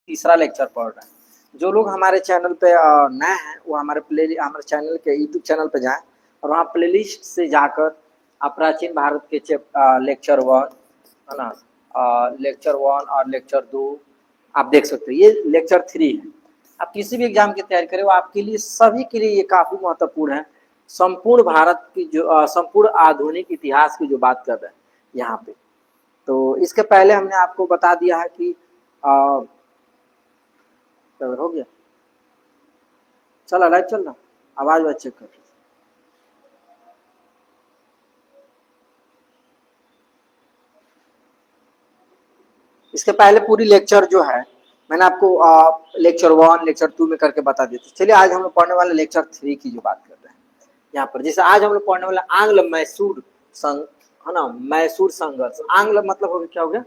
तीसरा लेक्चर पढ़ रहे हैं। जो लोग हमारे चैनल पे नए हैं वो हमारे चैनल के यूट्यूब चैनल पे जाएं और वहाँ प्लेलिस्ट से जाकर प्राचीन भारत के लेक्चर 1 है ना, लेक्चर 1 और लेक्चर 2 आप देख सकते हो। ये लेक्चर 3 है। आप किसी भी एग्जाम की तैयारी करें वो आपके लिए सभी के लिए ये काफी महत्वपूर्ण है। संपूर्ण भारत की जो संपूर्ण आधुनिक इतिहास की जो बात कर रहे हैं यहाँ पे। तो इसके पहले हमने आपको बता दिया है कि हो गया, चला लाइव चल रहा, आवाज वाज चेक कर। इसके पहले पूरी लेक्चर जो है मैंने आपको लेक्चर 1 लेक्चर 2 में करके बता दी थी। चलिए आज हम लोग पढ़ने वाले लेक्चर 3 की जो बात कर रहे हैं यहाँ पर। जैसे आज हम लोग पढ़ने वाला आंग्ल मैसूर संघ है ना, मैसूर संघर्ष। आंग्ल मतलब हो गया, क्या हो गया,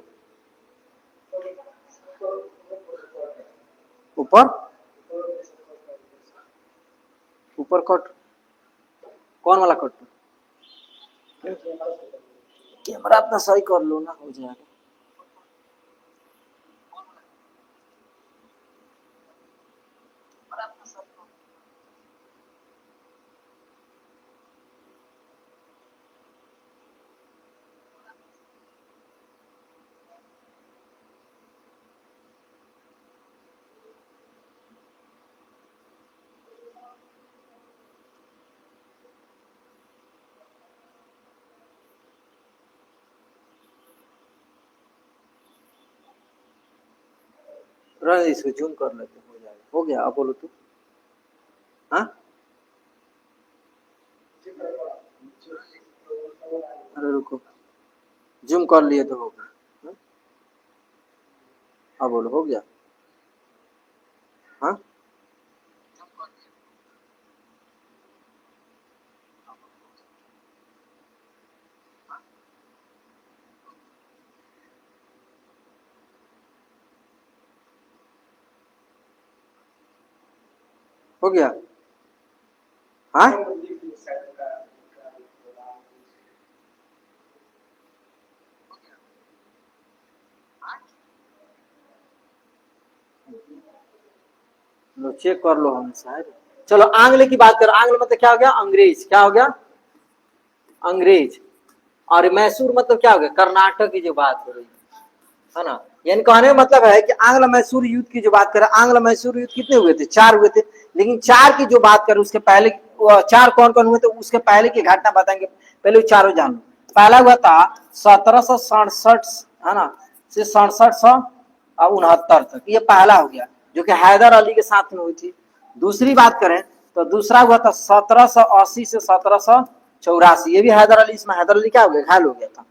ऊपर ऊपर कट, कौन वाला कट, कैमरा अपना सही कर लो ना, हो जाएगा। इसको जूम कर लेते, हो जाएगा। हो गया, अब बोलो तू। हाँ, अरे रुको, जूम कर लिए तो होगा। अब बोलो, हो गया। हाँ, हो गया। हाँ, लो चेक कर लो हम शायद। चलो आंग्ल की बात करो। आंग्ल मतलब क्या हो गया, अंग्रेज। क्या हो गया, अंग्रेज। और मैसूर मतलब क्या हो गया, कर्नाटक की जो बात हो रही है ना। यानी कहने का मतलब है कि आंग्ल मैसूर युद्ध की जो बात करें, आंग्ल मैसूर युद्ध कितने हुए थे, 4 हुए थे। लेकिन 4 की जो बात करें उसके पहले 4 कौन कौन हुए थे उसके पहले की घटना बताएंगे। पहले वो चारों जान लो। पहला हुआ था 1767 है ना से 6769 तक, ये पहला हो गया, जो कि हैदर अली के साथ में हुई थी। दूसरी बात करें तो दूसरा हुआ था 1780 से 1784, ये भी हैदर अली, इसमें हैदर अली क्या हो गया, घायल हो गया था।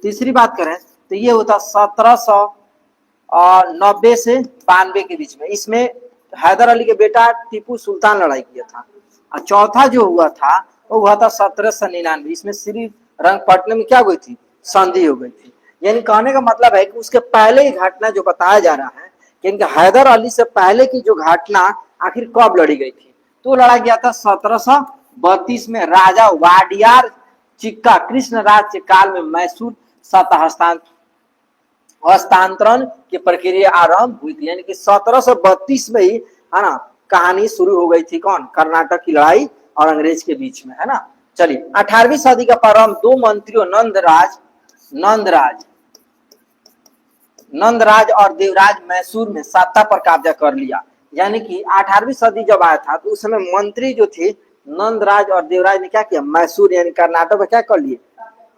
तीसरी बात करें तो ये होता 1790 से 92 के बीच में, इसमें हैदर अली के बेटा टीपू सुल्तान लड़ाई किया था। और चौथा जो हुआ था वो हुआ था 1799, इसमें श्री रंगपट्टनम में क्या हुई थी, संधि हो गई थी। यानी कहने का मतलब है कि उसके पहले ही घटना जो बताया जा रहा है कि हैदर अली से पहले की जो घटना आखिर कब लड़ी गई थी, तो लड़ा गया था 1732 में राजा वाडियार चिक्का कृष्ण राज्य काल में मैसूर सत्ता हस्तांतरण की प्रक्रिया आरंभ हुई थी। यानी कि 1732 में ही है ना कहानी शुरू हो गई थी, कौन, कर्नाटक की लड़ाई और अंग्रेज के बीच में, है ना। चलिए 18वीं सदी का प्रारंभ 2 मंत्रियों नंदराज और देवराज मैसूर में सत्ता पर कब्जा कर लिया। यानी कि 18वीं सदी जब आया था तो उस समय मंत्री जो थे नंदराज और देवराज ने क्या किया, मैसूर यानी कर्नाटक में क्या कर लिए,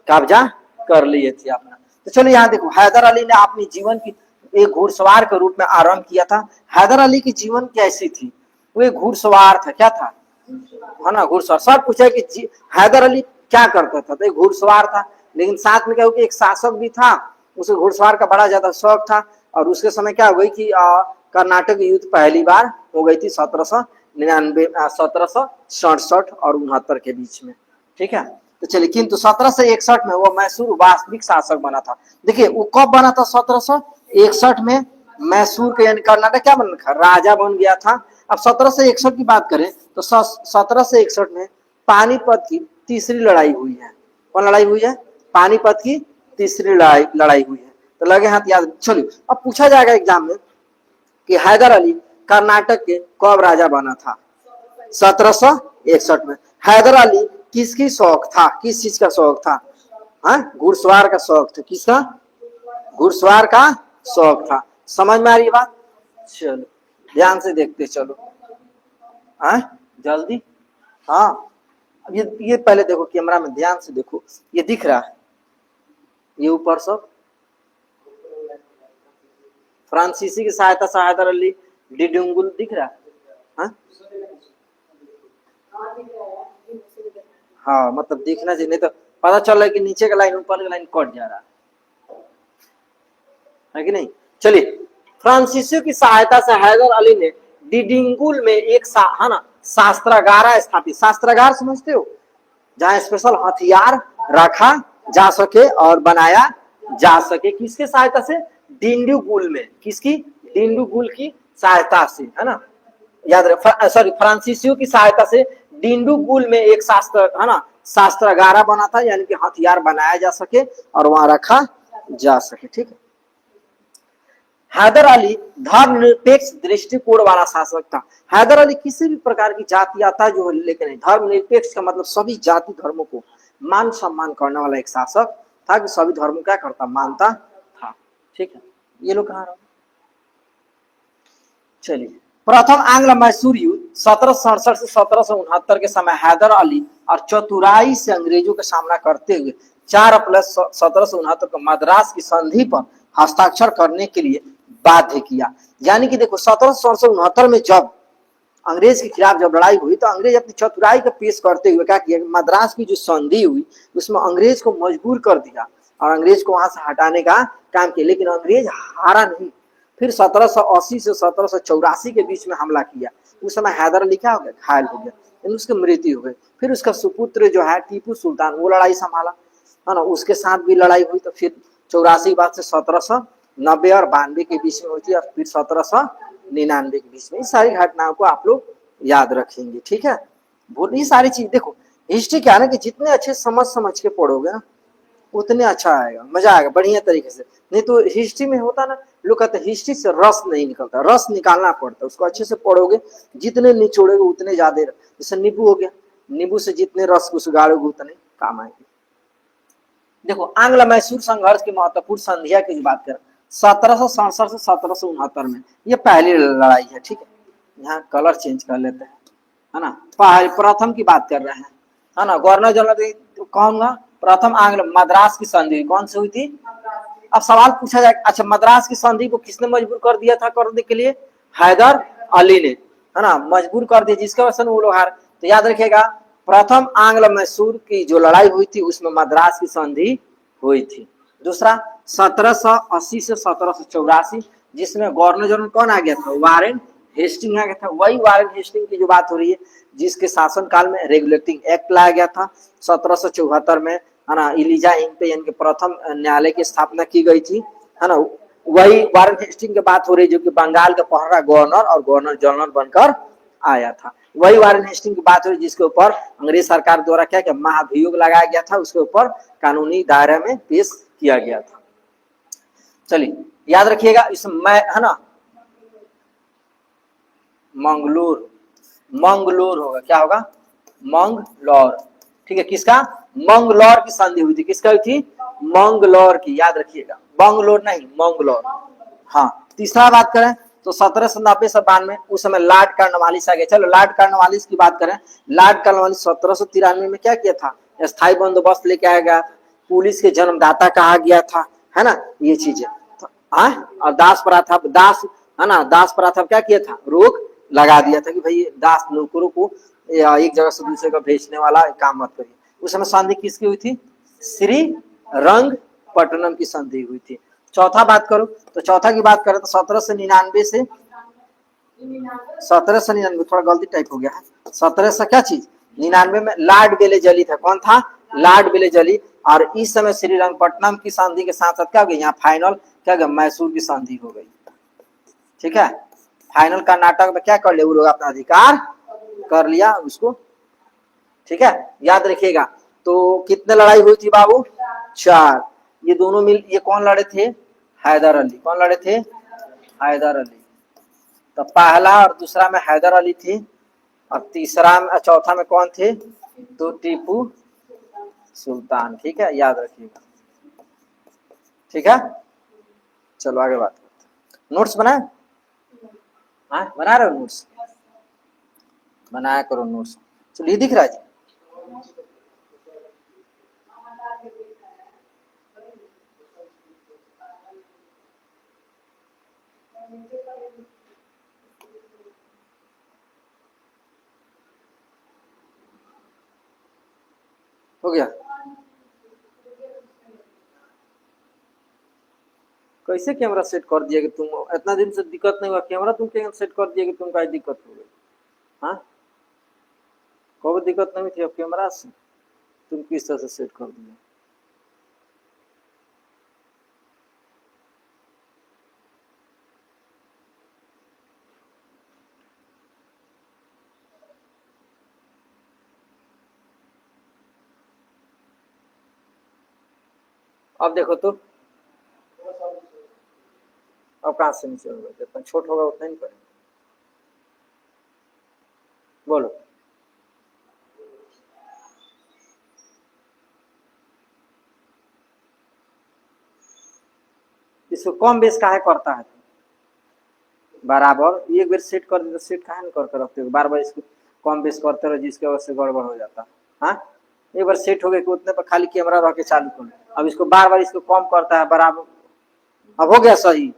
कब्जा कर लिए थे अपना। तो चलो यहाँ देखो, हैदर अली ने अपनी जीवन की एक घुड़सवार के रूप में आरंभ किया था। हैदर अली की जीवन कैसी थी, वो एक घुड़सवार था, क्या था, है ना, घुड़सवार। सब पूछा कि हैदर अली क्या करता था, तो एक घुड़सवार था। लेकिन साथ में क्या हो कि एक शासक भी था, उसे घुड़सवार का बड़ा ज्यादा शौक था। और उसके समय क्या हो गई कि कर्नाटक युद्ध पहली बार हो गई थी 1799 1767 और 69 के बीच में, ठीक है। तो चलिए, किंतु 1761 में वो मैसूर वास्तविक शासक बना था। देखिए वो कब बना था, 1761 में मैसूर के यानी कर्नाटक क्या बन रखा, राजा बन गया था। अब 1761 की बात करें तो 1761 में पानीपत की तीसरी लड़ाई हुई है। कौन लड़ाई हुई है, पानीपत की तीसरी लड़ाई हुई है। तो लगे हाथ याद। चलिए अब पूछा जाएगा एग्जाम में कि हैदर अली कर्नाटक के कब राजा बना था? 1761 में। हैदर अली किसकी शौक था, किस चीज का शौक था? हाँ, घुड़सवार का शौक था। किसका? घुड़सवार का शौक था। समझ में आ रही बात? चलो ध्यान से देखते चलो। हाँ जल्दी। हाँ अब ये पहले देखो, कैमरा में ध्यान से देखो, ये दिख रहा है ये ऊपर सब? फ्रांसीसी की सहायता से हैदर अली डिडुंगुल दिख रहा है? हाँ हाँ मतलब दिखना चाहिए, नहीं तो पता चल रहा है कि नीचे का लाइन ऊपर का लाइन कट जा रहा है कि नहीं। चलिए, फ्रांसीसियों की सहायता से हैदर अली ने डिडिंगुल में एक है ना शास्त्रागार स्थापित। शास्त्रागार समझते हो? जहां स्पेशल हथियार रखा जा सके और बनाया जा सके। किसके सहायता से? डिंडुगुल में। किसकी? डिंडुगुल की सहायता से, है ना। याद रख, सॉरी, फ्रांसीसियों की सहायता से डिंडुगुल में एक शास्त्र, है ना, शास्त्रागारा बना था, यानी कि हथियार बनाया जा सके और वहां रखा जा सके। ठीक है। हैदर अली धर्मनिरपेक्ष दृष्टिकोण वाला शासक था। हैदर अली किसी भी प्रकार की जातीयता जो है लेकिन नहीं, धर्मनिरपेक्ष का मतलब सभी जाति धर्मों को मान सम्मान करने वाला एक शासक था, कि सभी धर्मों क्या करता? मानता था। ठीक है, ये लोग कहा रहा। चलिए, प्रथम आंग्ल मैसूर युद्ध 1767 से 1769 के समय हैदर अली और चतुराई से अंग्रेजों का सामना करते हुए 4 अप्रैल 1769 को मद्रास की संधि पर हस्ताक्षर करने के लिए बाध्य किया। यानी कि देखो, 1769 में जब अंग्रेज के खिलाफ जब लड़ाई हुई तो अंग्रेज अपनी चतुराई का पेश करते हुए क्या किया? मद्रास की जो संधि हुई उसमें अंग्रेज को मजबूर कर दिया और अंग्रेज को वहां से हटाने का काम किया। लेकिन अंग्रेज हारा नहीं। फिर 1780 से 1784 के बीच में हमला किया। उस समय हैदर अली क्या हो गया? घायल हो गया, उसकी मृत्यु हो गई। फिर उसका सुपुत्र जो है टीपू सुल्तान, वो लड़ाई संभाला, है ना, उसके साथ भी लड़ाई हुई। तो फिर 84 के बाद से 1790 और 92 के बीच में हुई थी, और फिर 1799 के बीच में। इस सारी घटनाओं को आप लोग याद रखेंगे। ठीक है, ये सारी चीज देखो, हिस्ट्री क्या है ना, कि जितने अच्छे समझ के पढ़ोगे ना उतने अच्छा आएगा, मजा आएगा बढ़िया तरीके से। नहीं तो हिस्ट्री में होता ना, लोग कहते हैं हिस्ट्री से रस नहीं निकलता, रस निकालना पड़ता है। उसको अच्छे से पढ़ोगे, जितने निचोड़ोगे उतने ज्यादा। जैसे नींबू हो गया, नींबू से जितने रस को सुगाड़ोगे उतने काम आएंगे। देखो, आंग्ल मैसूर संघर्ष की महत्वपूर्ण संधिया की जो बात करें 1767 से 1769 में, ये पहली लड़ाई है। ठीक है, यहाँ कलर चेंज कर लेते हैं, है ना। प्रथम की बात कर रहे हैं, है ना। गवर्नर जनरल कौन हुआ? प्रथम आंग्ल मद्रास की संधि कौन सी हुई थी? अब सवाल पूछा जाए, अच्छा मद्रास की संधि को किसने मजबूर कर दिया था करने के लिए? हैदर अली ने, है ना, मजबूर कर दिया, जिसके वजह से वो लोग हार। तो याद रखिएगा, प्रथम आंग्ल मैसूर की जो लड़ाई हुई थी उसमें मद्रास की संधि हुई थी। दूसरा 1780 से 1784, जिसमें गवर्नर जनरल कौन आ गया था? वारेन हेस्टिंग आ गया था। वही वारेन हेस्टिंग की जो बात हो रही है, जिसके शासन काल में रेगुलेटिंग एक्ट लाया गया था 1774 में, है ना। इलिजा इंग पे यानी कि प्रथम न्यायालय की स्थापना की गई थी, है ना। वही वारेन हेस्टिंग की बात हो रही है, जो कि बंगाल का पहला गवर्नर और गवर्नर जनरल बनकर आया था। वही वारेन हेस्टिंग की बात हो रही है, जिसके ऊपर अंग्रेज सरकार द्वारा क्या क्या महाभियोग लगाया गया था, उसके ऊपर कानूनी दायरे में पेश किया गया था। चलिए याद रखिएगा, इसमें है ना मंगलोर, मंगलोर होगा, क्या होगा? मंगलौर। ठीक है, किसका? मंगलौर की संधि हुई थी। किसका हुई थी? मंगलौर की, याद रखिएगा, बंगलोर नहीं, मंगलौर। हाँ, तीसरा बात करें तो 1790 से 92, उस समय लॉर्ड कॉर्नवालिस आ गया। चलो लॉर्ड कॉर्नवालिस की बात करें, लॉर्ड कॉर्नवालिस 1793 में क्या किया था? स्थायी बंदोबस्त लेके आया गया, पुलिस के जन्मदाता कहा गया था, है ना, ये चीजें। और दास प्रथा, दास, है ना, दास प्रथा क्या किया था? रोक लगा दिया था कि भाई दास नौकरों को एक जगह से दूसरे का भेजने वाला काम मत करिए। उस समय संधि किसकी हुई थी? श्री रंगपट्टनम की संधि हुई थी। चौथा बात करो तो चौथा की बात करें तो 1799 से 1799, थोड़ा गलती टाइप हो गया है, 17 से क्या चीज 99 में लॉर्ड बेलेजली था। कौन था? लॉर्ड बेलेजली। और इस समय श्रीरंगपट्टनम की संधि के साथ साथ क्या हो गया? यहाँ फाइनल क्या गया? मैसूर की संधि हो गई। ठीक है, फाइनल कर्नाटक में क्या कर लिया वो लोग? अपना अधिकार कर लिया उसको। ठीक है, याद रखिएगा। तो कितने लड़ाई हुई थी बाबू? 4। ये दोनों मिल, ये कौन लड़े थे? हैदर अली। कौन लड़े थे? हैदर अली। तो पहला और दूसरा में हैदर अली थी, और तीसरा में चौथा में कौन थे, तो टीपू सुल्तान। ठीक है, याद रखिएगा। ठीक है, चलो आगे बात करते हैं। नोट्स बनाए? हाँ, बना रहे हो नोट्स? बनाया करो नोट्स। चलिए, दिख रहा है जी? हो गया? कैसे कैमरा सेट कर दिया कि तुम इतना दिन से दिक्कत नहीं हुआ, कैमरा तुम कैसे सेट कर दिया कि तुम का दिक्कत हो गई? हाँ, कब दिक्कत नहीं थी, अब कैमरा से तुम किस तरह से सेट कर दिया? अब देखो तो, अब कहाँ से नीचे होगा? जितना छोट होगा उतना ही पड़ेगा। बोलो। इसको कम बेस काहे करता है? बराबर एक बार सेट कर दे तो सेट काहे नहीं करके रखते हो? बार बार इसको कम बेस करते रहो, जिसकी वजह से गड़बड़ हो जाता है। हाँ, एक बार सेट हो गया कि उतने पर खाली कैमरा रख के चालू करो। अब इसको बार बार इसको कम करता है बराबर। अब हो गया सही?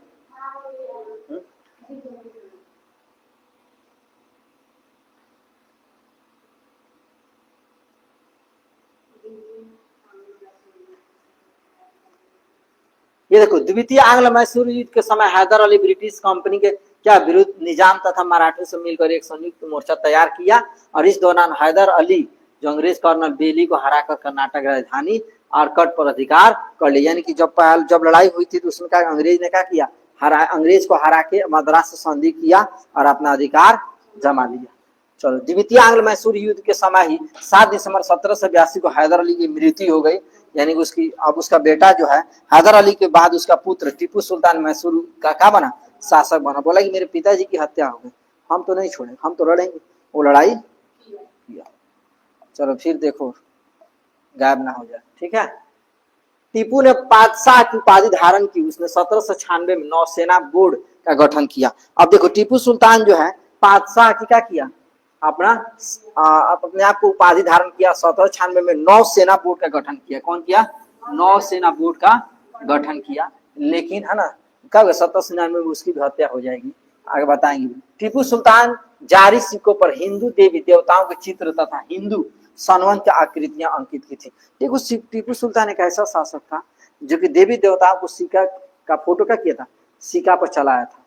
ये देखो, द्वितीय आंग्ल मैसूर युद्ध के समय हैदर अली ब्रिटिश कंपनी के क्या विरुद्ध निजाम तथा मराठे से मिलकर एक संयुक्त मोर्चा तैयार किया, और इस दौरान हैदर अली जो अंग्रेज कर्नल बेली को हराकर कर्नाटक राजधानी आरकट पर अधिकार कर लिया। यानी कि जब लड़ाई हुई थी तो उसमें क्या अंग्रेज ने क्या किया, अंग्रेज को हरा के मद्रास से संधि किया और अपना अधिकार जमा लिया। चलो, द्वितीय आंग्ल मैसूर युद्ध के समय ही 7 दिसंबर 1782 को हैदर अली की मृत्यु हो गई। यानी उसकी अब उसका बेटा जो है हैदर अली के बाद उसका पुत्र टीपू सुल्तान मैसूर का क्या बना, शासक बना। बोला कि मेरे पिताजी की हत्या हो गई, हम तो नहीं छोड़ेंगे, हम तो लड़ेंगे। वो लड़ाई किया। चलो फिर देखो, गायब ना हो जाए। ठीक है, टीपू ने पातशाह की उपाधि धारण की। उसने 1796 में नौसेना बोर्ड का गठन किया। अब देखो, टीपू सुल्तान जो है पातशाह की क्या किया, अपना अपने आप को उपाधि धारण किया। 1796 में नौसेना बोर्ड का गठन किया। कौन किया? नौसेना बोर्ड का गठन किया। लेकिन है ना, कब 1799 में उसकी भी हत्या हो जाएगी, आगे बताएंगे। टीपू सुल्तान जारी सिक्कों पर हिंदू देवी देवताओं के चित्र तथा हिंदू संवत की आकृतियां अंकित की थी। देखो, टीपू सुल्तान एक ऐसा शासक था जो कि देवी देवताओं को सिक्का का फोटो क्या किया था, सिक्का पर चलाया था।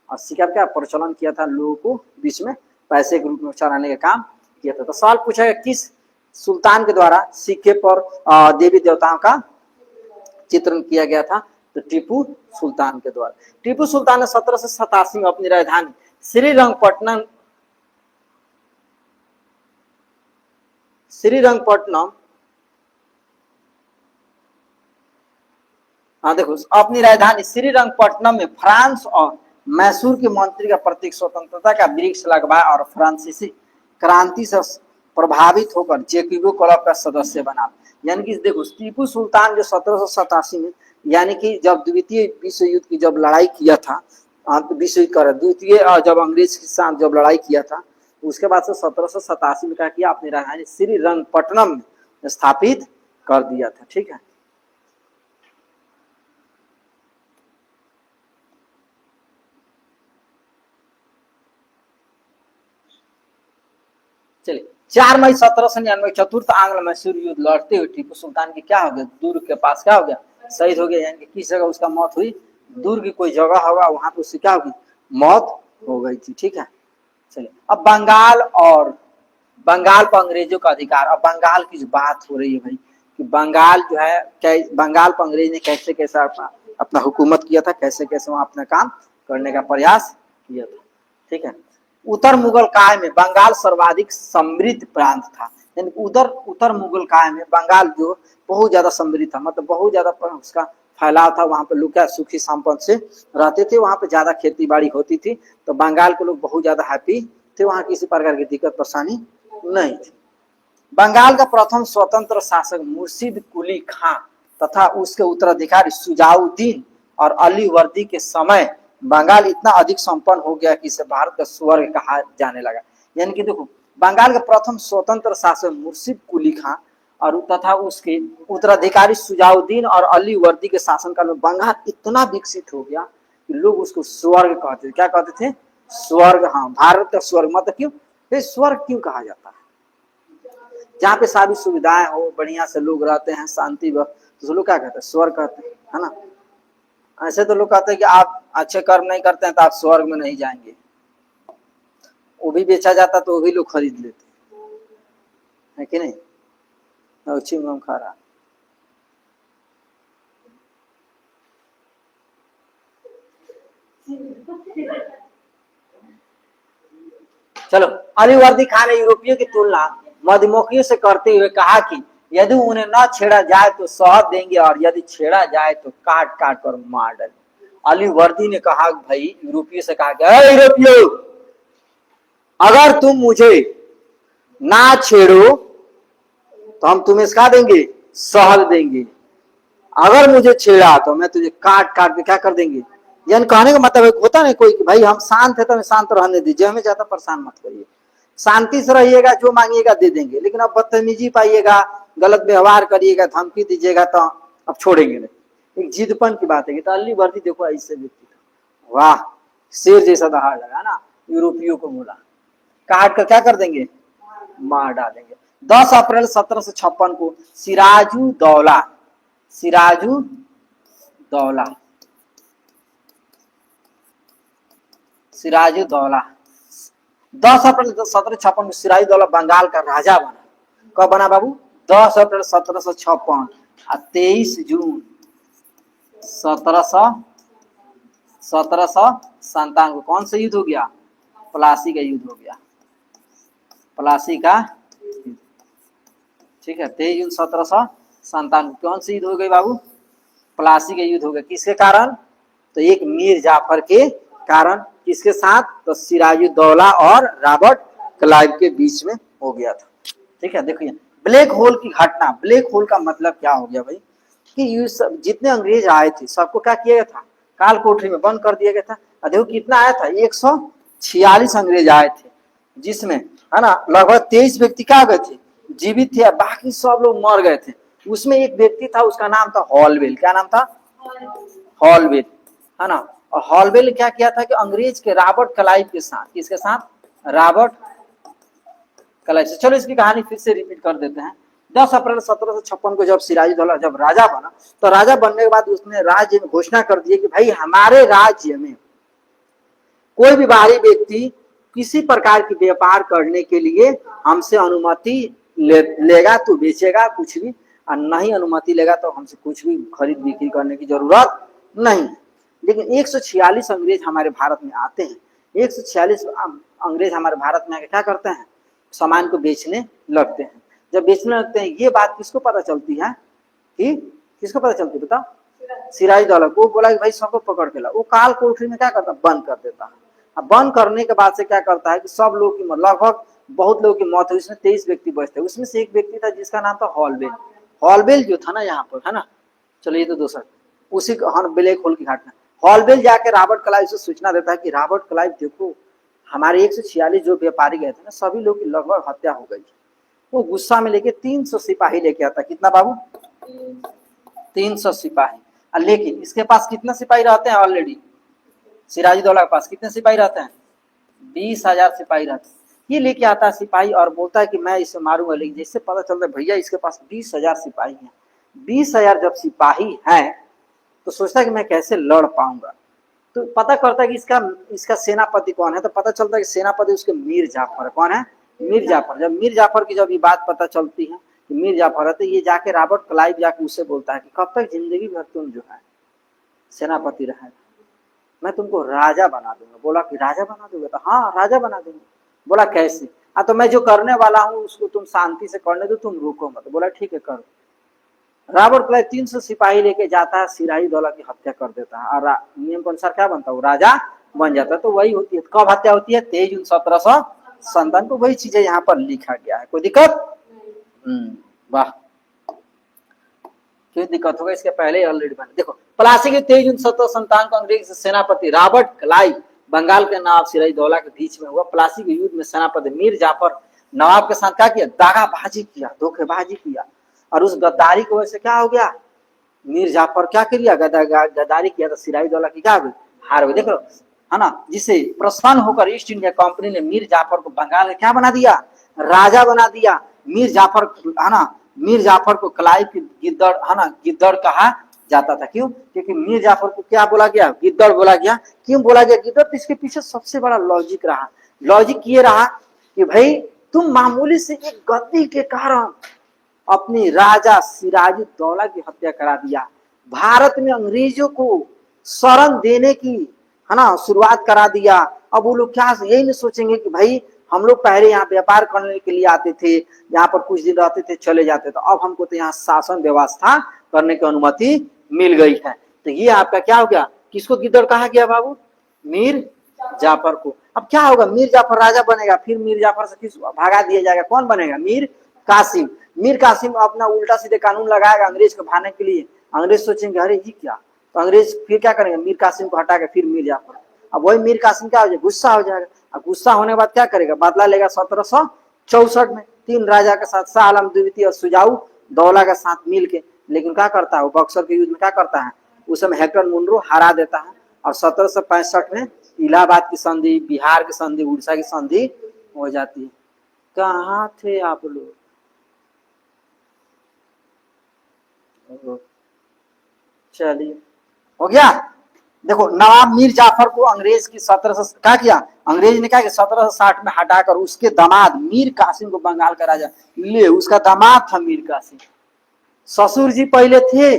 और सिक्का क्या प्रचलन किया था, लोगों को बीच में पैसे के रूप में चलाने का काम किया था। तो सवाल पूछा गया, किस सुल्तान के द्वारा सिक्के पर देवी देवताओं का चित्रण किया गया था? तो टीपू सुल्तान के द्वारा। टीपू सुल्तान ने 1787 में अपनी राजधानी श्रीरंगपट्टनम देखो, अपनी राजधानी श्रीरंगपट्टनम में फ्रांस और मैसूर के मंत्री का प्रतीक स्वतंत्रता का वृक्ष लगवाया और फ्रांसीसी क्रांति से प्रभावित होकर जैकोबो क्लब का सदस्य बना। यानी कि देखो, टीपू सुल्तान जो 1787 में, यानी कि जब द्वितीय विश्व युद्ध की जब लड़ाई किया था, विश्व युद्ध कर द्वितीय जब अंग्रेज के साथ जब लड़ाई किया था, उसके बाद से 1787 में क्या किया, अपनी राजधानी श्रीरंगपट्टनम में स्थापित कर दिया था। ठीक है, चलिए 4 मई 1799 चतुर्थ आंग्ल मैसूर युद्ध लड़ते हुए टीपू सुल्तान की क्या हो गया, दुर्ग के पास क्या हो गया, शहीद हो गया। यानी कि किस जगह उसका मौत हुई, दुर्ग की कोई जगह होगा, वहां पे उसकी क्या होगी, मौत हो गई थी। ठीक है, चलिए अब बंगाल पर अंग्रेजों का अधिकार। अब बंगाल की जो बात हो रही है भाई, कि बंगाल जो है, बंगाल पर अंग्रेज ने कैसे कैसे अपना हुकूमत किया था, कैसे कैसे वहां अपना काम करने का प्रयास किया था। ठीक है, उत्तर मुगल काल में बंगाल सर्वाधिक समृद्ध प्रांत था। यानी उत्तर मुगल काल में बंगाल जो बहुत ज्यादा समृद्ध था, मतलब बहुत ज्यादा उसका फैलाव था, वहां पे लोग क्या सुखी संपन्न से रहते थे, वहां पे ज्यादा खेती बाड़ी होती थी, तो बंगाल के लोग बहुत ज्यादा हैप्पी थे, वहां किसी प्रकार की दिक्कत परेशानी नहीं थी। बंगाल का प्रथम स्वतंत्र शासक मुर्शिद कुली खां तथा उसके उत्तराधिकारी सुजाउद्दीन और अली वर्दी के समय बंगाल इतना अधिक संपन्न हो गया कि इसे भारत का स्वर्ग कहा जाने लगा। यानी कि देखो, बंगाल का प्रथम स्वतंत्र शासक मुर्शिद कुली खां और तथा उसके उत्तराधिकारी सुजाउद्दीन और अली वर्दी के शासनकाल में बंगाल इतना विकसित हो गया कि लोग उसको स्वर्ग कहते थे। क्या कहते थे? स्वर्ग। हाँ, भारत का स्वर्ग। मतलब क्यों? ये स्वर्ग क्यों कहा जाता है? जहाँ पे सारी सुविधाएं हो, बढ़िया से लोग रहते हैं, शांति, तो लोग क्या कहते हैं? स्वर्ग कहते हैं, है ना। ऐसे तो लोग कहते हैं कि आप अच्छे कर्म नहीं करते हैं तो आप स्वर्ग में नहीं जाएंगे। वो भी बेचा जाता तो वो भी लोग खरीद लेते, है कि नहीं। चिंगम खा रहा। चलो, अली वर्दी खान ने यूरोपियों की तुलना मधुमक्खियों से करते हुए कहा कि यदि उन्हें न छेड़ा जाए तो शहद देंगे और यदि छेड़ा जाए तो काट काट कर मार डालेंगे। अली वर्दी ने कहा भाई यूरोपियों से कहा कि यूरोपियो, अगर तुम मुझे ना छेड़ो तो हम तुम्हें इसका देंगे, शहद देंगे। अगर मुझे छेड़ा तो मैं तुझे काट काट के क्या कर देंगे। यानी कहने का मतलब होता नहीं कोई कि भाई हम शांत है तो हमें शांत रहने दीजिए, हमें ज्यादा परेशान मत करिए, शांति से रहिएगा, जो मांगिएगा दे देंगे। लेकिन अब बदतमीजी पाइएगा, गलत व्यवहार करिएगा, धमकी दीजिएगा तो अब छोड़ेंगे नहीं। एक जिदपन की बात है। तो अली वर्दी देखो ऐसे व्यक्ति था, वाह, शेर जैसा दहाड़ लगा ना। यूरोपियों को बोला काट कर क्या कर देंगे, मार डालेंगे। 10 अप्रैल 1756 को सिराजुद्दौला सिराजुद्दौला 10 अप्रैल 1756 में सिराजुद्दौला बंगाल का राजा बना। कब बना बाबू? 10 अप्रैल 1756 और 23 जून 1757 को कौन सा युद्ध हो गया? प्लासी का युद्ध हो गया, प्लासी का। ठीक है, 23 जून 1757 कौन सी युद्ध हो गई बाबू? प्लासी का युद्ध हो गया। किसके कारण? तो एक मीर जाफर के कारण। किसके साथ? तो सिराजुद्दौला और रॉबर्ट क्लाइव के बीच में हो गया था। ठीक है, देखिए ब्लैक होल की घटना। ब्लैक होल का मतलब क्या हो गया भाई कि ये सब जितने अंग्रेज आए थे सबको क्या किया गया था? काल कोठरी में बंद कर दिया गया था। देखो कितना आया था, 146 अंग्रेज आए थे, जिसमें है ना लगभग 23 व्यक्ति क्या गए थे, जीवित थे, बाकी सब लोग मर गए थे। उसमें एक व्यक्ति था, उसका नाम था हॉलवेल। क्या नाम था? हॉलवेल, है ना। और हॉलवेल ने क्या किया था कि अंग्रेज के रॉबर्ट क्लाइव के साथ, किसके साथ? रॉबर्ट क्लाइव से। चलो इसकी कहानी फिर से रिपीट कर देते हैं। 10 अप्रैल 1756 को जब सिराजुद्दौला जब राजा बना, तो राजा बनने के बाद उसने राज्य में घोषणा कर दी कि भाई हमारे राज्य में कोई भी बाहरी व्यक्ति किसी प्रकार की व्यापार करने के लिए हमसे अनुमति लेगा तो बेचेगा कुछ भी, और नहीं अनुमति लेगा तो हमसे कुछ भी खरीद बिक्री करने की जरूरत नहीं। लेकिन 146 अंग्रेज हमारे भारत में आते हैं। 146 अंग्रेज हमारे भारत में आके क्या करते हैं? सामान को बेचने लगते हैं। जब बेचने लगते हैं, ये बात किसको पता चलती है कि किसको पता चलती है बता? सिराजुद्दौला को। बोला कि भाई सबको पकड़ के ला। वो काल कोठरी में क्या करता? बंद कर देता है। अब बंद करने के बाद से क्या करता है कि सब लोग की लगभग बहुत लोगों की मौत हुई। उसमें 23 व्यक्ति बचते। उसमें से एक व्यक्ति था जिसका नाम था हॉलवेल। हॉलवेल जो था ना यहाँ पर, है ना, चलो ये तो दूसरा उसी ब्लैक होल की घटना। हॉलवेल जाके रॉबर्ट क्लाइव से सूचना देता है कि रॉबर्ट क्लाइव देखो, हमारे 146 जो व्यापारी गए थे ना, सभी लोग की लगभग हत्या हो गई। वो गुस्सा में लेके 300 सिपाही लेके आता। कितना बाबू? 300 सिपाही। लेकिन इसके पास कितना सिपाही रहते हैं? ऑलरेडी सिराजुद्दौला के पास कितने सिपाही रहते हैं? 20,000 सिपाही रहते हैं। ये लेके आता है सिपाही और बोलता है कि मैं इसे मारूंगा। लेकिन जैसे पता चलता है भैया इसके पास 20,000 सिपाही हैं, 20,000 जब सिपाही हैं तो सोचता है कि मैं कैसे लड़ पाऊंगा। तो पता करता है कि इसका सेनापति कौन है। तो पता चलता है कि सेनापति उसके मीर जाफर है। कौन है? मीर जाफर। जब मीर जाफर की जब ये बात पता चलती है कि मीर जाफर है, तो ये जाके रॉबर्ट क्लाइव जाके उससे बोलता है कि कब तक जिंदगी भर तुम जो है सेनापति रहे, मैं तुमको राजा बना दूंगा। बोला कि राजा बना दूंगा? तो हाँ राजा बना दूंगा। बोला कैसे? तो मैं जो करने वाला हूँ उसको तुम शांति से करने दो, तुम रुको मत। बोला ठीक है करो। रॉबर्ट क्लाइव 300 सिपाही लेके जाता है, सिराजउद्दौला की हत्या कर देता है और नियम के अनुसार क्या बनता है, वो राजा बन जाता है। तो वही होती है। कब हत्या होती है, 23 जून 1757 को। वही चीजें यहाँ पर लिखा गया है। कोई दिक्कत? वाह, क्यों दिक्कत होगा, इसके पहले ऑलरेडी बने। देखो, प्लासी के 23 जून 1757 को अंग्रेज सेनापति रॉबर्ट क्लाइव बंगाल के नवाब सिराजउद्दौला के बीच में हुआ प्लासी के युद्ध में सेनापति मीर जाफर नवाब के साथ क्या किया, दागाबाजी किया, धोखेबाजी किया। और उस गद्दारी की वजह से क्या हो गया, मीर जाफर क्या किया, गद्दारी किया, तो सिराजउद्दौला की क्या हो गई, हार हो गई। देख लो, है ना। जिसे प्रसन्न होकर ईस्ट इंडिया कंपनी ने मीर जाफर को बंगाल में क्या बना दिया, राजा बना दिया। मीर जाफर, है ना, मीर जाफर को क्लाइव की गिद्दड़, है ना, गिद्दड़ कहा जाता था। क्यों? क्योंकि मीर जाफर को क्या बोला गया, गिद्दड़ बोला गया। क्यों बोला गया गिद्दड़? तो इसके पीछे सबसे बड़ा लॉजिक रहा। लॉजिक ये रहा कि भाई तुम मामूली से एक गद्दी के कारण अपनी राजा सिराजुद्दौला की हत्या करा दिया, भारत में अंग्रेजों को शरण देने की, है ना, शुरुआत करा दिया। अब वो लोग क्या यही नहीं सोचेंगे कि भाई हम लोग पहले यहाँ व्यापार करने के लिए आते थे, यहाँ पर कुछ दिन रहते थे, चले जाते, तो अब हमको तो यहाँ शासन व्यवस्था करने की अनुमति मिल गई है। तो ये आपका क्या हो गया, किसको गिद्दड़ कहा गया बाबू, मीर जाफर को। अब क्या होगा, मीर जाफर राजा बनेगा, फिर मीर जाफर से किस भागा दिया जाएगा, कौन बनेगा, मीर कासिम। मीर कासिम अपना उल्टा सीधे कानून लगाएगा अंग्रेज को भागने के लिए। अंग्रेज सोचेंगे अरे ये क्या, तो अंग्रेज फिर क्या करेंगे, मीर कासिम को हटा के फिर मीर जाफर। अब वही मीर कासिम क्या हो जाएगा, गुस्सा हो जाएगा। अब गुस्सा होने के बाद क्या करेगा, बदला लेगा 1764 में 3 राजा के साथ, शाह आलम द्वितीय और सुजाऊ दौला के साथ मिल के। लेकिन क्या करता है वो, बक्सर के युद्ध में क्या करता है, उस समय हेक्टर मुनरो हरा देता है। और 1765 में इलाहाबाद की संधि, बिहार की संधि, उड़ीसा की संधि हो जाती है। कहाँ थे आप लोग? चलिए, हो गया। देखो, नवाब मीर जाफर को अंग्रेज की 1700 क्या किया, अंग्रेज ने क्या किया, 1760 में हटाकर उसके दामाद मीर कासिम को बंगाल का राजा ले। उसका दामाद था मीर कासिम। ससुर जी पहले थे,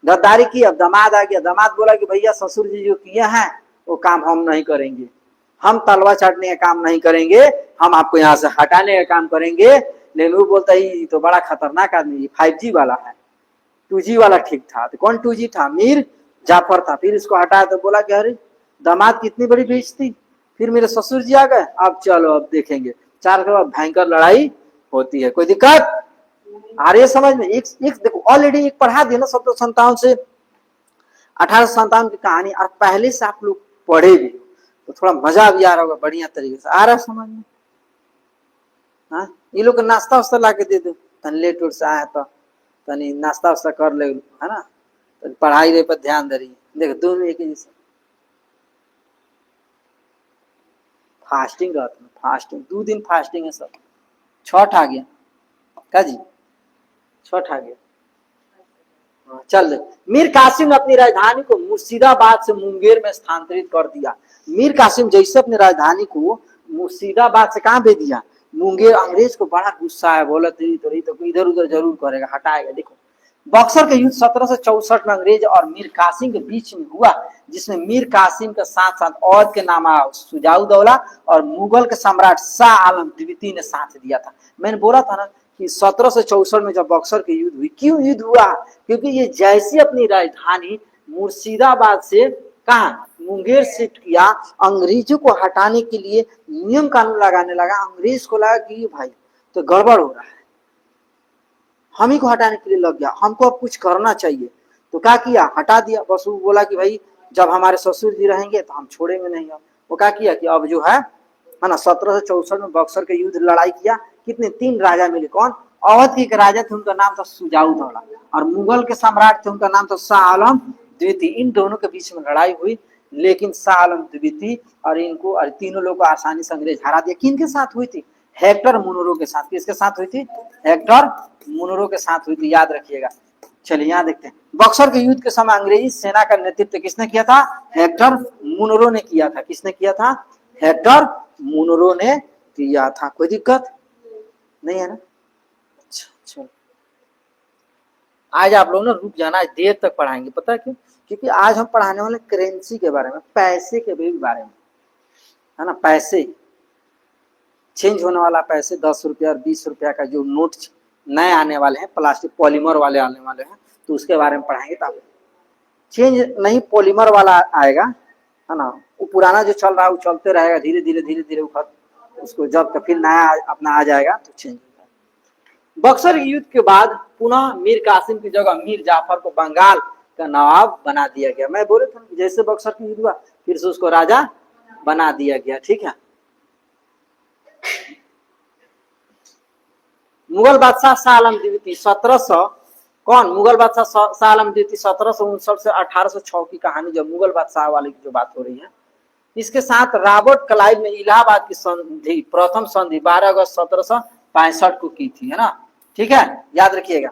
गद्दारी की, अब दामाद आ गया। दामाद बोला कि भैया ससुर जी जो किया है वो काम हम नहीं करेंगे, हम तलवा चाटने का काम नहीं करेंगे, हम आपको यहाँ से हटाने का काम करेंगे। लेकिन वो बोलता है तो बड़ा खतरनाक आदमी, 5G वाला है, 2G वाला ठीक था। तो कौन 2G था, मीर जाफर था। फिर इसको हटाया तो बोला कि अरे दामाद कितनी बड़ी बेइज्जती, फिर मेरे ससुर जी आ गए, अब चलो अब देखेंगे। 4 के बाद भयंकर लड़ाई होती है। कोई दिक्कत आ रही है समझ में? एक देखो, ऑलरेडी एक पढ़ा दिया ना 1757 से 1857 की कहानी, और पहले से आप लोग पढ़े भी तो थोड़ा मजा भी आ रहा होगा, बढ़िया तरीके से आ रहा है समझ में। हाँ, ये लोग नाश्ता वास्ता ला के दे दो, तन लेट उठ से आया तो तनी नाश्ता वास्ता कर ले, है ना, तो पढ़ाई रे पर ध्यान दे रही। देखो दोनों एक ही जैसे फास्टिंग रहता है, फास्टिंग 2 दिन फास्टिंग है सब। छठ आ गया क्या जी, छठ आ गया। चल, मीर कासिम ने अपनी राजधानी को मुर्शिदाबाद से मुंगेर में स्थानांतरित कर दिया। मीर कासिम जैसे अपनी राजधानी को मुर्शिदाबाद से कहां भेज दिया, मुंगेर। अंग्रेज को बड़ा गुस्सा है, बोला तो इधर उधर जरूर करेगा, हटाएगा। देखो, बक्सर के युद्ध 1764 में अंग्रेज और मीर कासिम के बीच में हुआ, जिसमें मीर कासिम के साथ साथ औध के नामा सुजाउद्दौला और मुगल के सम्राट शाह आलम द्वितीय ने साथ दिया था। मैंने बोला था ना कि 1764 में जब बक्सर की युद्ध हुई, क्यों युद्ध हुआ, क्योंकि ये जैसी अपनी राजधानी मुर्शिदाबाद से कहा मुंगेर शिफ्ट किया, अंग्रेजों को हटाने के लिए नियम कानून लगाने लगा। अंग्रेज को लगा कि भाई तो गड़बड़ हो रहा है, हम ही को हटाने के लिए लग गया, हमको अब कुछ करना चाहिए। तो क्या किया, हटा दिया। बस वो बोला कि भाई जब हमारे ससुर जी रहेंगे तो हम छोड़ेंगे नहीं। वो क्या किया कि अब जो है ना, 1764 में बक्सर के युद्ध लड़ाई किया। कितने, 3 राजा मिले। कौन, अवध के एक राजा थे, उनका नाम था सुजाउद्दौला, और मुगल के सम्राट थे, उनका नाम था शाह आलम द्वितीय। इन दोनों के बीच में लड़ाई हुई, लेकिन शाह आलम द्वितीय और इनको और तीनों लोग को आसानी से अंग्रेज हरा दिया। किन के साथ हुई थी, हेक्टर मुनरो के साथ। किसके साथ हुई थी, हेक्टर मुनरो के साथ हुई थी, याद रखिएगा। चलिए यहाँ देखते हैं, बक्सर के युद्ध के समय अंग्रेजी सेना का नेतृत्व किसने किया था, हेक्टर मुनरो ने किया था। किसने किया था, हेक्टर मुनरो ने किया था। कोई दिक्कत नहीं है ना? अच्छा चलो, आज आप लोग ना रुक जाना, आज देर तक पढ़ाएंगे। पता है क्यों, क्योंकि आज हम पढ़ाने वाले करेंसी के बारे में, पैसे के भी बारे में, है ना। पैसे चेंज होने वाला पैसे, 10 रुपया और 20 रुपया का जो नोट नए आने वाले हैं, प्लास्टिक पॉलीमर वाले आने वाले हैं, तो उसके बारे में पढ़ाएंगे। तो चेंज नहीं, पॉलीमर वाला आएगा, है ना। वो पुराना जो चल रहा है वो चलते रहेगा, धीरे धीरे धीरे धीरे उसको जब तक फिर नया अपना आ जाएगा तो चेंज हो जाएगा। बक्सर युद्ध के बाद पुनः मीर कासिम की जगह मीर जाफर को बंगाल का नवाब बना दिया गया। मैं बोले था जैसे बक्सर की युद्ध हुआ फिर से उसको राजा बना दिया गया, ठीक है। मुगल बादशाह शाह आलम द्वितीय 1700, कौन मुगल बादशाह शाह आलम द्वितीय 1759 से 1806 की कहानी, जब मुगल बादशाह वाले की जो बात हो रही है, इसके साथ रॉबर्ट क्लाइव ने इलाहाबाद की संधि, प्रथम संधि 12 अगस्त 1765 को की थी, है ना, ठीक है, याद रखिएगा।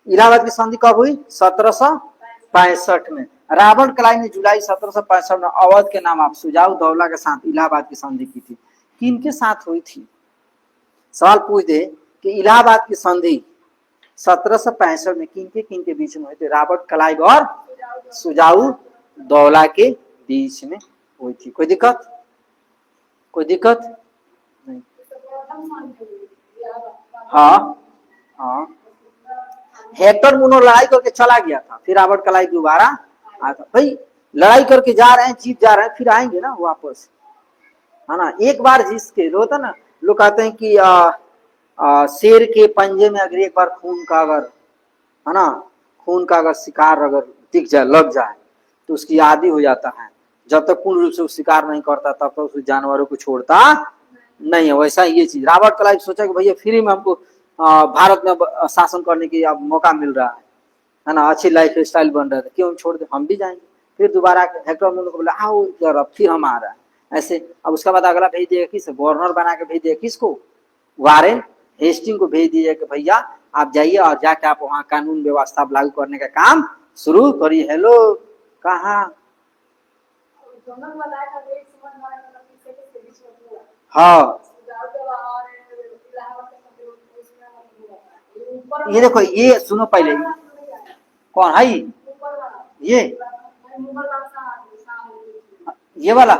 इलाहाबाद की संधि कब हुई? 1765 में। रॉबर्ट क्लाइव ने जुलाई 1765 में अवध के नाम सुजाऊ दौला के साथ इलाहाबाद की संधि की थी। किनके साथ हुई थी? सवाल पूछ दे कि इलाहाबाद की संधि 1765 में किन के बीच में हुई थी? रॉबर्ट क्लाइव और सुजाऊ दौला के बीच में हुई थी। कोई दिक्कत? कोई दिक्कत नहीं। हाँ हाँ, हेक्टर मुनो लड़ाई करके चला गया था, फिर रॉबर्ट क्लाइव दोबारा आया था। भाई लड़ाई करके जा रहे हैं, जीत जा रहे हैं, फिर आएंगे ना वापस, है ना। एक बार जिसके होता ना, लोग कहते हैं कि शेर के पंजे में अगर एक बार खून का अगर, है ना, खून का अगर शिकार अगर दिख जाए, लग जाए, तो उसकी आदी हो जाता है। जब तक पूर्ण रूप से उस शिकार नहीं करता तब तक उस जानवरों को छोड़ता नहीं है। वैसा ये चीज रॉबर्ट क्लाइव सोचा कि भैया फ्री में हमको भारत में शासन करने की अब मौका मिल रहा है ना, अच्छी लाइफ स्टाइल बन रहा है, क्यों छोड़ दे, हम भी जाएंगे। फिर दोबारा हेक्टर मुनो को बोला आओ जरा, फिर हम आ रहा है ऐसे। अब उसके बाद अगला भेज दिया किस, गवर्नर बना के भेज दिया किसको? वारेन हेस्टिंग को भेज दिया कि भैया आप जाइए और जाके आप वहाँ कानून व्यवस्था लागू करने का काम शुरू करिए। हेलो, कहाँ? हाँ, ये देखो, ये सुनो पहले, कौन है ये वाला?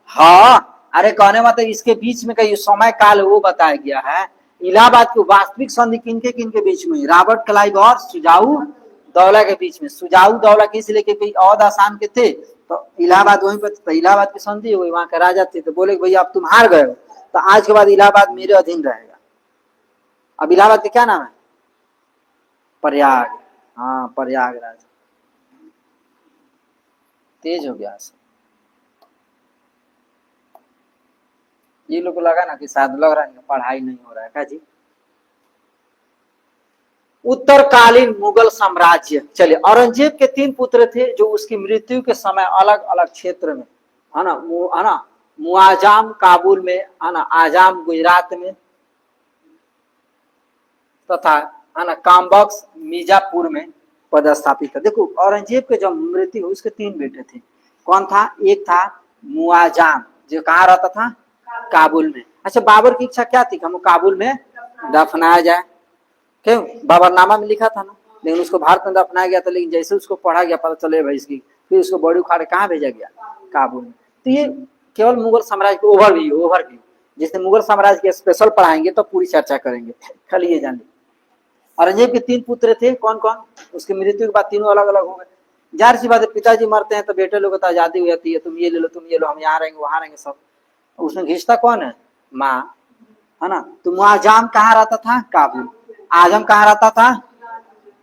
हाँ, अरे कहने मतलब इसके बीच में कई समय काल वो बताया गया है। इलाहाबाद की वास्तविक संधि किनके बीच में? रॉबर्ट क्लाइव और सुजाऊ दौला के बीच में। सुजाऊ दौला किस लिए? कि अवध आसाम के थे, तो इलाहाबाद वहीं पर, तो इलाहाबाद की संधि हुई, वहां के राजा थे, तो बोले भैया अब तुम हार गए हो, तो आज के बाद इलाहाबाद मेरे अधीन रहेगा। अब इलाहाबाद का क्या नाम है? प्रयाग। हाँ, प्रयागराज। तेज हो गया ये लोग को लगा ना कि शायद लग रहा है पढ़ाई नहीं हो रहा है। क्या जी? उत्तरकालीन मुगल साम्राज्य। चलिए, औरंगजेब के 3 पुत्र थे जो उसकी मृत्यु के समय अलग अलग क्षेत्र में, है ना, मुआजाम काबुल में, है ना, आजाम गुजरात में, तथा है ना कामबख्श मिर्जापुर में पदस्थापित था। देखो औरंगजेब के जब मृत्यु हुई उसके 3 बेटे थे। कौन था? एक था मुआजाम, जो कहाँ रहता था? काबुल में। अच्छा, बाबर की इच्छा क्या थी? हम काबुल में दफनाया जाए, क्यों? बाबरनामा में लिखा था ना, लेकिन उसको भारत में दफनाया गया था। लेकिन जैसे उसको पढ़ा गया, पता चले भाई इसकी, फिर उसको बॉडी उखाड़ कहाँ भेजा गया? काबुल में। तो ये केवल मुगल साम्राज्य को ओवरव्यू, जिसने मुगल साम्राज्य के स्पेशल पढ़ाएंगे तो पूरी चर्चा करेंगे, खाली ये जान। औरंगजेब के 3 पुत्र थे, कौन कौन? उसकी मृत्यु के बाद तीनों अलग अलग हो गए। जाहिर सी बात है, पिताजी मरते हैं तो बेटे लोगों को आजादी हो जाती है, तुम ये ले लो, तुम ये लो, हम यहाँ रहेंगे, वहां रहेंगे, सब। उसमें घिसता कौन है? माँ, है ना। तो मुआजाम कहाँ रहता था? काबुल। आजम कहाँ रहता था?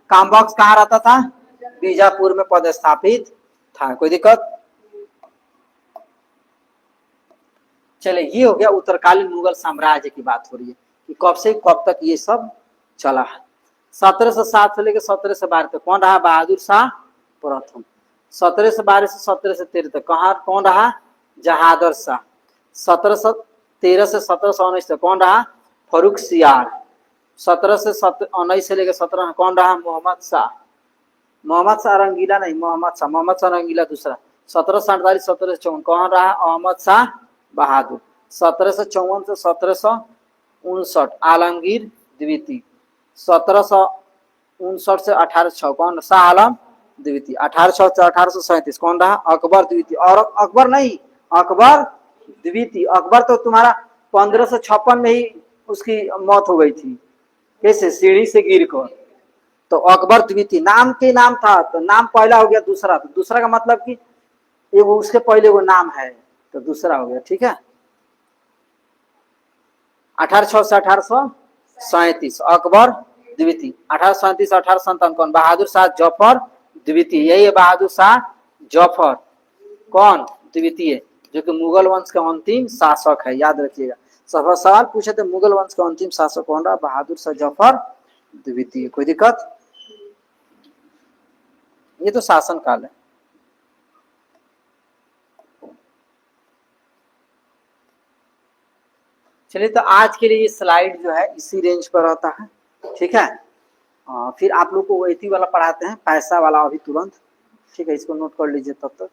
कामबख्श कहाँ रहता था? बीजापुर में पदस्थापित था। कोई दिक्कत? चले, ये हो गया उत्तरकालीन मुगल साम्राज्य की बात हो रही है कि कब से कब तक ये सब चला है। 1707 से लेकर 1712 तक कौन रहा? बहादुर शाह प्रथम। 1712 से 1713 तक कौन रहा? जहादर शाह। 1713 से 1719 तक कौन रहा? फर्रुख सियार। 1719 से लेकर 17 कौन रहा? मोहम्मद शाह। मोहम्मद शाह रंगीला नहीं, मोहम्मद शाह रंगीला दूसरा। 1748 1754 कौन रहा? अहमद शाह बहादुर। 1754 से 1759 आलमगीर द्वितीय। 1759 से 1806 कौन? शाह आलम द्वितीय। 1806 से 1837 कौन रहा? अकबर द्वितीय। और अकबर नहीं, अकबर द्वितीय। अकबर तो तुम्हारा 1556 में ही उसकी मौत हो गई थी, कैसे? सीढ़ी से गिर कर। तो अकबर द्वितीय नाम के नाम था, तो नाम पहला हो गया, दूसरा, तो दूसरा का मतलब कि एगो उसके पहले वो नाम है, तो दूसरा हो गया। ठीक है, 1806 से 1837 अकबर द्वितीय। 1837 1857 कौन? बहादुर शाह जफर द्वितीय। यही है बहादुर शाह जफर कौन? द्वितीय, जो कि मुगल वंश के अंतिम शासक है, याद रखिएगा। सवाल पूछे थे मुगल वंश का अंतिम शासक कौन रहा? बहादुर शाह जफर द्वितीय। कोई दिक्कत? ये तो शासन काल है। चलिए, तो आज के लिए ये स्लाइड जो है इसी रेंज पर रहता है। ठीक है, फिर आप लोग को वही वाला पढ़ाते हैं, पैसा वाला अभी तुरंत। ठीक है, इसको नोट कर लीजिए तब तक।